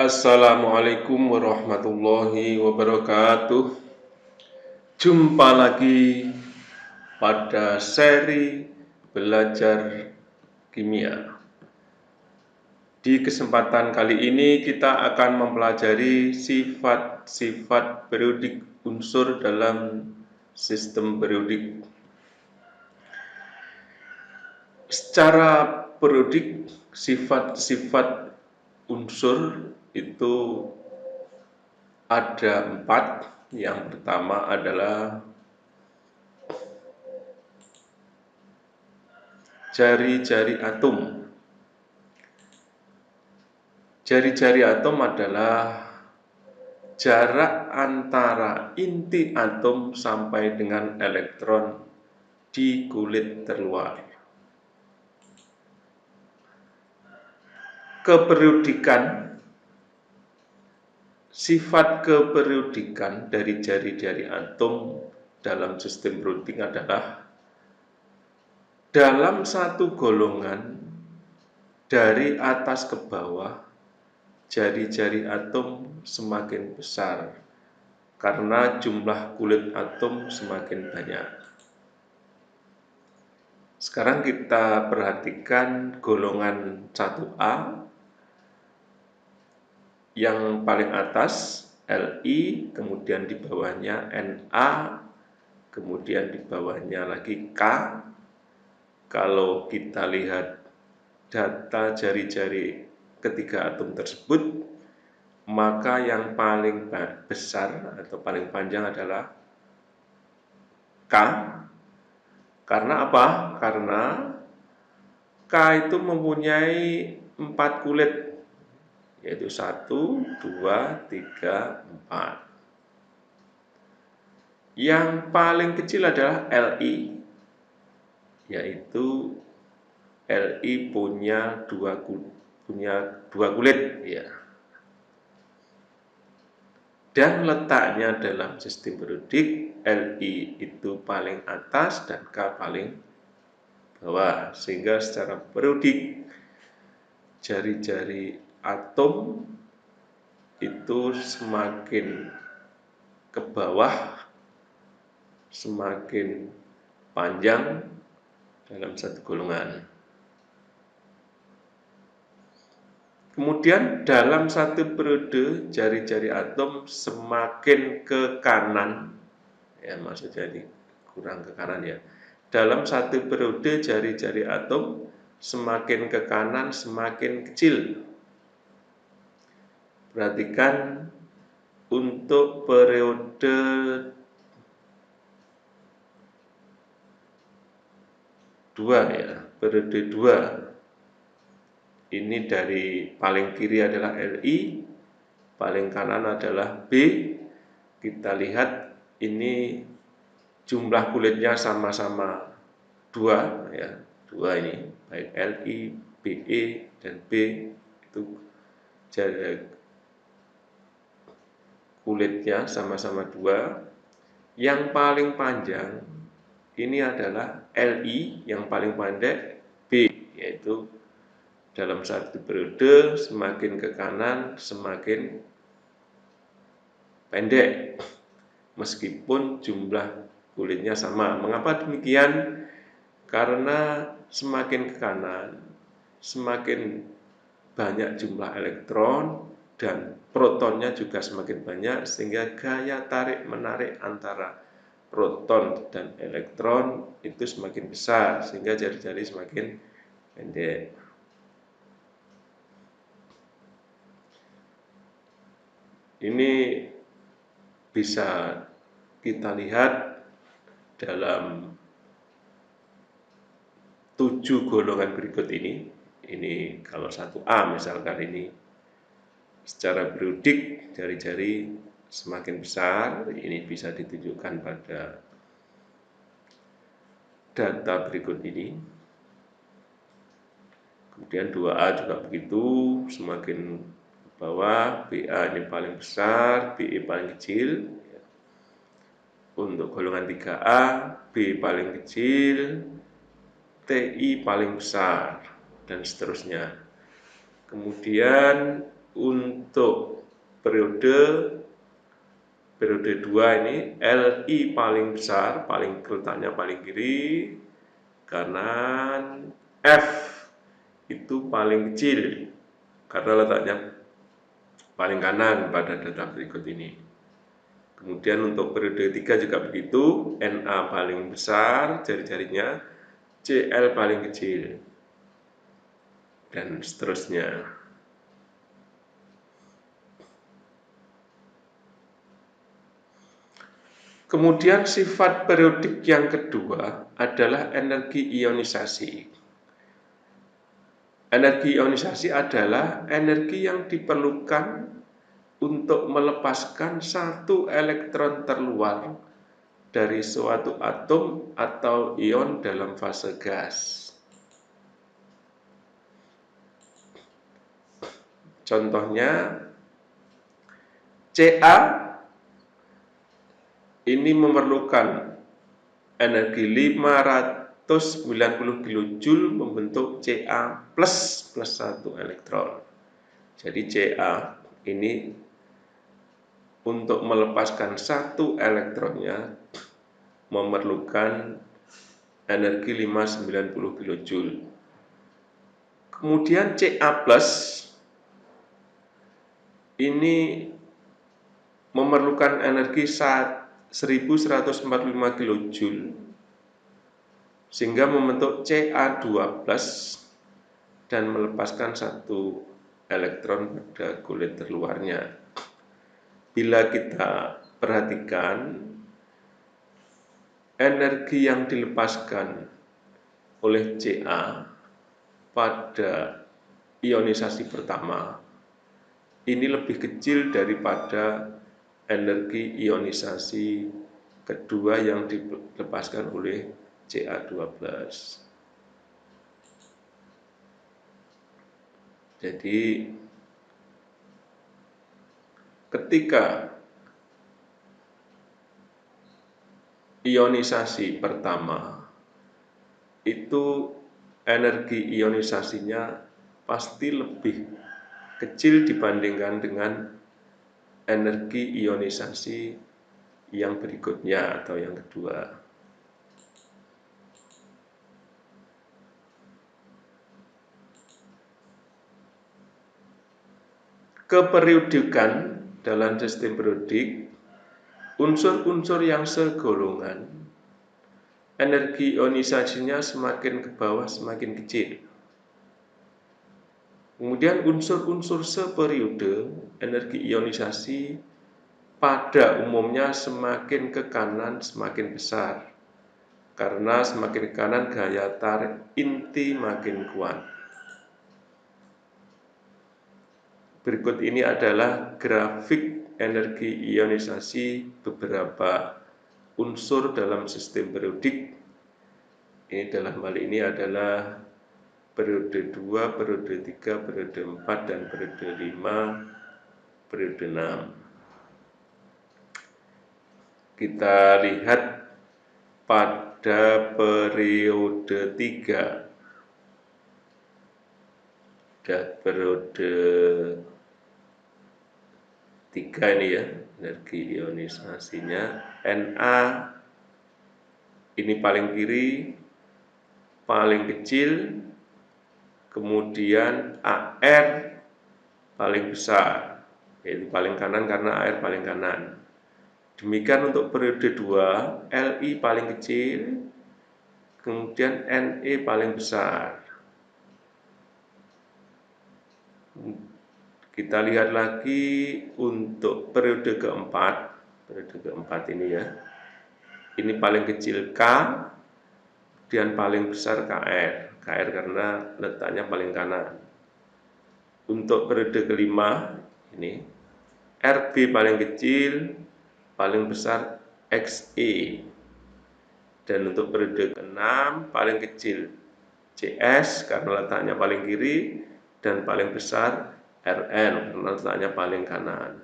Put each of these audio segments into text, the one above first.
Assalamualaikum warahmatullahi wabarakatuh. Jumpa lagi pada seri belajar kimia. Di kesempatan kali ini kita akan mempelajari sifat-sifat periodik unsur dalam sistem periodik. Secara periodik, sifat-sifat unsur itu ada 4. Yang pertama adalah jari-jari atom. Jari-jari atom adalah jarak antara inti atom sampai dengan elektron di kulit terluar. Keperiodikan, sifat keperiodikan dari jari-jari atom dalam sistem periodik adalah dalam satu golongan dari atas ke bawah, jari-jari atom semakin besar karena jumlah kulit atom semakin banyak. Sekarang kita perhatikan golongan 1A. Yang paling atas Li, kemudian di bawahnya Na, kemudian di bawahnya lagi K. Kalau kita lihat data jari-jari ketiga atom tersebut, maka yang paling besar atau paling panjang adalah K. Karena apa? Karena K itu mempunyai 4 kulit, yaitu 1, 2, 3, 4. Yang paling kecil adalah Li, yaitu Li punya dua kulit, ya. Dan letaknya dalam sistem periodik, Li itu paling atas dan K paling bawah, sehingga secara periodik jari-jari atom itu semakin ke bawah, semakin panjang dalam satu golongan. Kemudian dalam satu periode jari-jari atom semakin ke kanan, ya maksudnya ini kurang ke kanan ya. Dalam satu periode jari-jari atom semakin ke kanan semakin kecil. Perhatikan untuk periode 2 ya, periode 2. Ini dari paling kiri adalah Li, paling kanan adalah B. Kita lihat ini jumlah kulitnya sama-sama 2 ya, 2 ini, baik Li, Be, dan B itu kulitnya sama-sama 2. Yang paling panjang ini adalah Li, yang paling pendek B, yaitu dalam satu periode semakin ke kanan semakin pendek meskipun jumlah kulitnya sama. Mengapa demikian? Karena semakin ke kanan semakin banyak jumlah elektron dan protonnya juga semakin banyak, sehingga gaya tarik menarik antara proton dan elektron itu semakin besar, sehingga jari-jari semakin pendek. Ini bisa kita lihat dalam 7 golongan berikut ini. Ini kalau 1A misalkan, ini secara periodik jari-jari semakin besar. Ini bisa ditunjukkan pada data berikut ini. Kemudian 2A juga begitu, semakin bawah, BA ini paling besar, BE paling kecil. Untuk golongan 3A, B paling kecil, TI paling besar, dan seterusnya. Kemudian untuk periode 2 ini Li paling besar, letaknya paling kiri, kanan, F itu paling kecil karena letaknya paling kanan pada data berikut ini. Kemudian untuk periode 3 juga begitu, Na paling besar jari-jarinya, Cl paling kecil, dan seterusnya. Kemudian sifat periodik yang kedua adalah energi ionisasi. Energi ionisasi adalah energi yang diperlukan untuk melepaskan satu elektron terluar dari suatu atom atau ion dalam fase gas. Contohnya, Ca ini memerlukan energi 590 kilojoule membentuk Ca plus 1 elektron. Jadi Ca ini untuk melepaskan satu elektronnya memerlukan energi 590 kilojoule. Kemudian Ca plus ini memerlukan energi 1145 kilojoule sehingga membentuk Ca2 plus dan melepaskan satu elektron pada kulit terluarnya. Bila kita perhatikan, energi yang dilepaskan oleh Ca pada ionisasi pertama ini lebih kecil daripada energi ionisasi kedua yang dilepaskan oleh Ca2+. Jadi ketika ionisasi pertama itu energi ionisasinya pasti lebih kecil dibandingkan dengan energi ionisasi yang berikutnya atau yang kedua. Keperiodikan dalam sistem periodik, unsur-unsur yang segolongan, energi ionisasinya semakin ke bawah semakin kecil. Kemudian unsur-unsur seperiode, energi ionisasi pada umumnya semakin ke kanan semakin besar, karena semakin ke kanan gaya tarik inti makin kuat. Berikut ini adalah grafik energi ionisasi beberapa unsur dalam sistem periodik. Ini dalam hal ini adalah periode 2, periode 3, periode 4, dan periode 5, periode 6. Kita lihat pada periode 3. Periode 3 ini ya, energi ionisasinya Na ini paling kiri, paling kecil, kemudian Ar paling besar, yaitu paling kanan karena Ar paling kanan. Demikian untuk periode 2, Li paling kecil, kemudian Ne paling besar. Kita lihat lagi untuk periode keempat ini ya. Ini paling kecil K, kemudian paling besar Kr. Kr karena letaknya paling kanan. Untuk periode kelima ini Rb paling kecil, paling besar Xe. Dan untuk periode ke-6 paling kecil Cs karena letaknya paling kiri dan paling besar Rn karena letaknya paling kanan.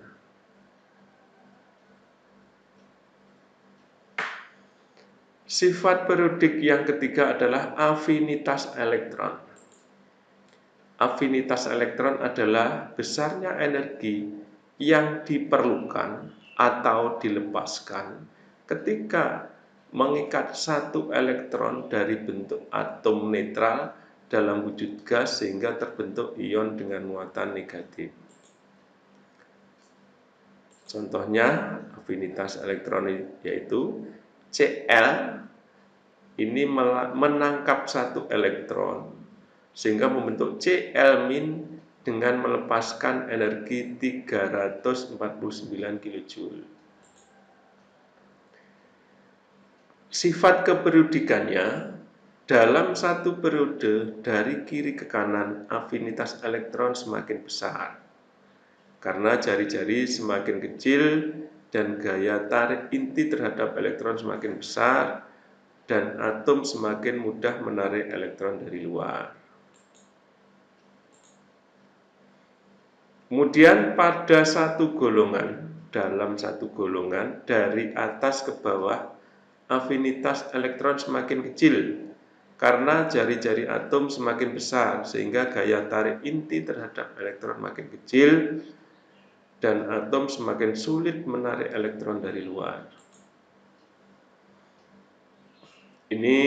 Sifat periodik yang ketiga adalah afinitas elektron. afinitas elektron adalah besarnya energi yang diperlukan atau dilepaskan ketika mengikat satu elektron dari bentuk atom netral dalam wujud gas sehingga terbentuk ion dengan muatan negatif. Contohnya afinitas elektron yaitu Cl ini menangkap satu elektron sehingga membentuk Cl- dengan melepaskan energi 349 kJ. Sifat keperiodikannya, dalam satu periode dari kiri ke kanan afinitas elektron semakin besar karena jari-jari semakin kecil dan gaya tarik inti terhadap elektron semakin besar dan atom semakin mudah menarik elektron dari luar. Kemudian pada satu golongan, dalam satu golongan dari atas ke bawah afinitas elektron semakin kecil karena jari-jari atom semakin besar sehingga gaya tarik inti terhadap elektron makin kecil dan atom semakin sulit menarik elektron dari luar. Ini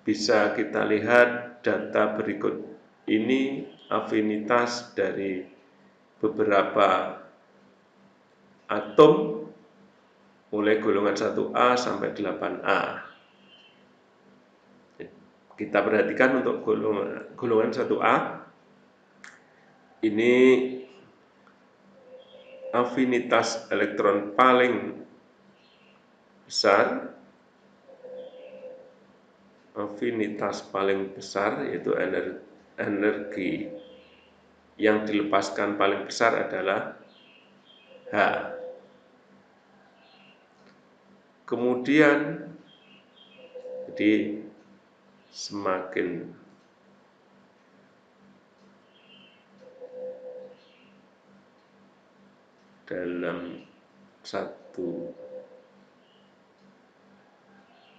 bisa kita lihat data berikut ini afinitas dari beberapa atom mulai golongan 1A sampai 8A. Kita perhatikan untuk golongan 1A ini afinitas elektron paling besar. Afinitas paling besar yaitu energi yang dilepaskan paling besar adalah H. Kemudian jadi semakin dalam satu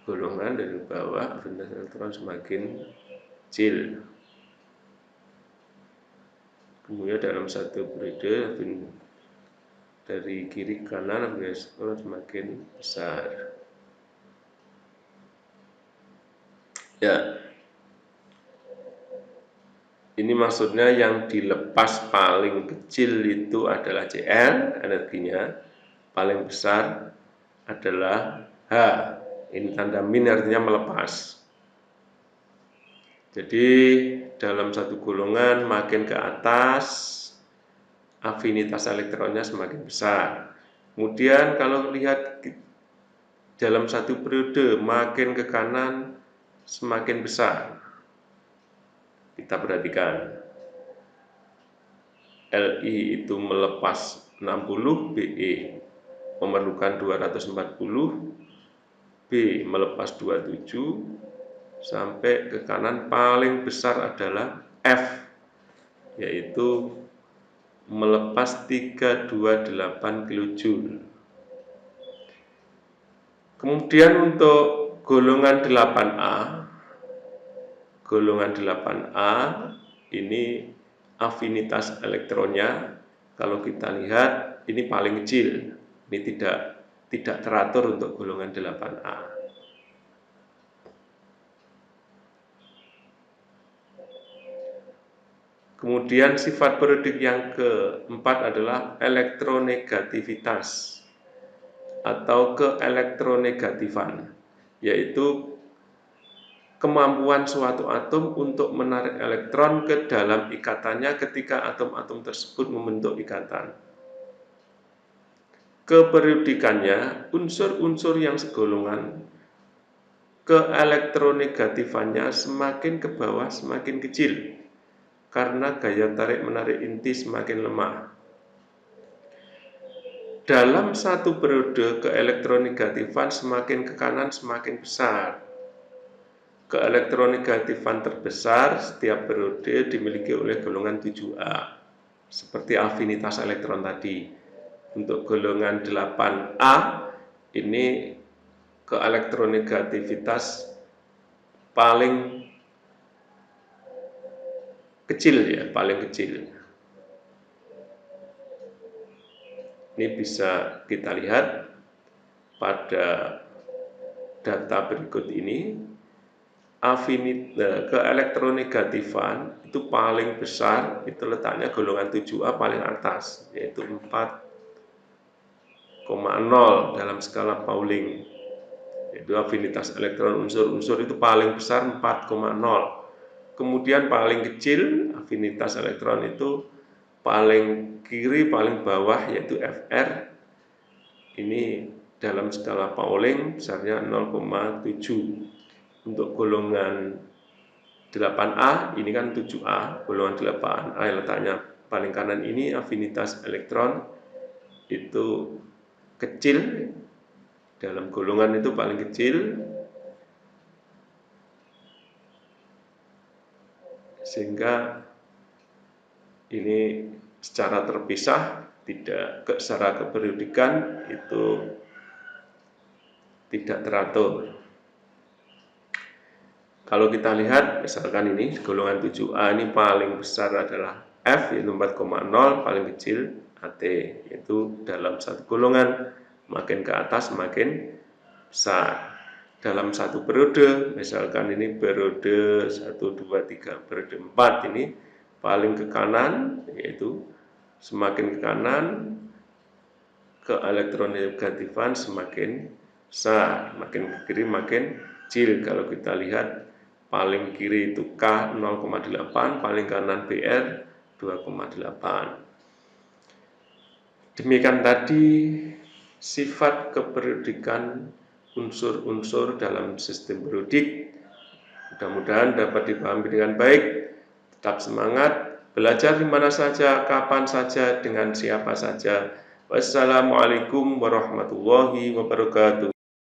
golongan dari bawah afinitas elektron semakin kecil. Kemudian dalam satu periode dari kiri ke kanan afinitas elektron semakin besar. Ya, ini maksudnya yang dilepas paling kecil itu adalah Cl, energinya paling besar adalah H. Ini tanda min artinya melepas. Jadi dalam satu golongan makin ke atas afinitas elektronnya semakin besar. Kemudian kalau lihat dalam satu periode makin ke kanan semakin besar. Kita perhatikan Li itu melepas 60, Be memerlukan 240, B melepas 27, sampai ke kanan paling besar adalah F, yaitu melepas 328 kJ. Kemudian untuk golongan 8A, ini afinitas elektronnya kalau kita lihat ini paling kecil, ini tidak teratur untuk golongan 8A. Kemudian sifat periodik yang keempat adalah elektronegativitas atau keelektronegatifan, yaitu kemampuan suatu atom untuk menarik elektron ke dalam ikatannya ketika atom-atom tersebut membentuk ikatan. Keperiodikannya, unsur-unsur yang segolongan, keelektronegatifannya semakin ke bawah semakin kecil, karena gaya tarik-menarik inti semakin lemah. Dalam satu periode, keelektronegatifan semakin ke kanan semakin besar. Keelektronegatifan terbesar setiap periode dimiliki oleh golongan 7A, seperti afinitas elektron tadi. Untuk golongan 8A, ini keelektronegativitas paling kecil ya, paling kecil. Ini bisa kita lihat pada data berikut ini. Keelektronegatifan itu paling besar, itu letaknya golongan 7A paling atas, yaitu 4,0 dalam skala Pauling. Yaitu afinitas elektron unsur-unsur itu paling besar 4,0. Kemudian paling kecil afinitas elektron itu paling kiri paling bawah, yaitu Fr. Ini dalam skala Pauling besarnya 0,7. Untuk golongan 8A ini kan 7A, golongan 8A letaknya paling kanan ini afinitas elektron itu kecil, dalam golongan itu paling kecil, sehingga ini secara terpisah, tidak secara keperiodikan itu tidak teratur. Kalau kita lihat misalkan ini golongan 7A ini paling besar adalah F, yaitu 4,0, paling kecil AT, yaitu dalam satu golongan makin ke atas makin besar. Dalam satu periode, misalkan ini periode 1, 2, 3, periode 4 ini paling ke kanan, yaitu semakin ke kanan ke elektronegatifan semakin besar, makin ke kiri makin kecil. Kalau kita lihat paling kiri itu K 0,8, paling kanan BR 2,8. Demikian tadi sifat keperiodikan unsur-unsur dalam sistem periodik. Mudah-mudahan dapat dipahami dengan baik. Tetap semangat, belajar di mana saja, kapan saja, dengan siapa saja. Wassalamualaikum warahmatullahi wabarakatuh.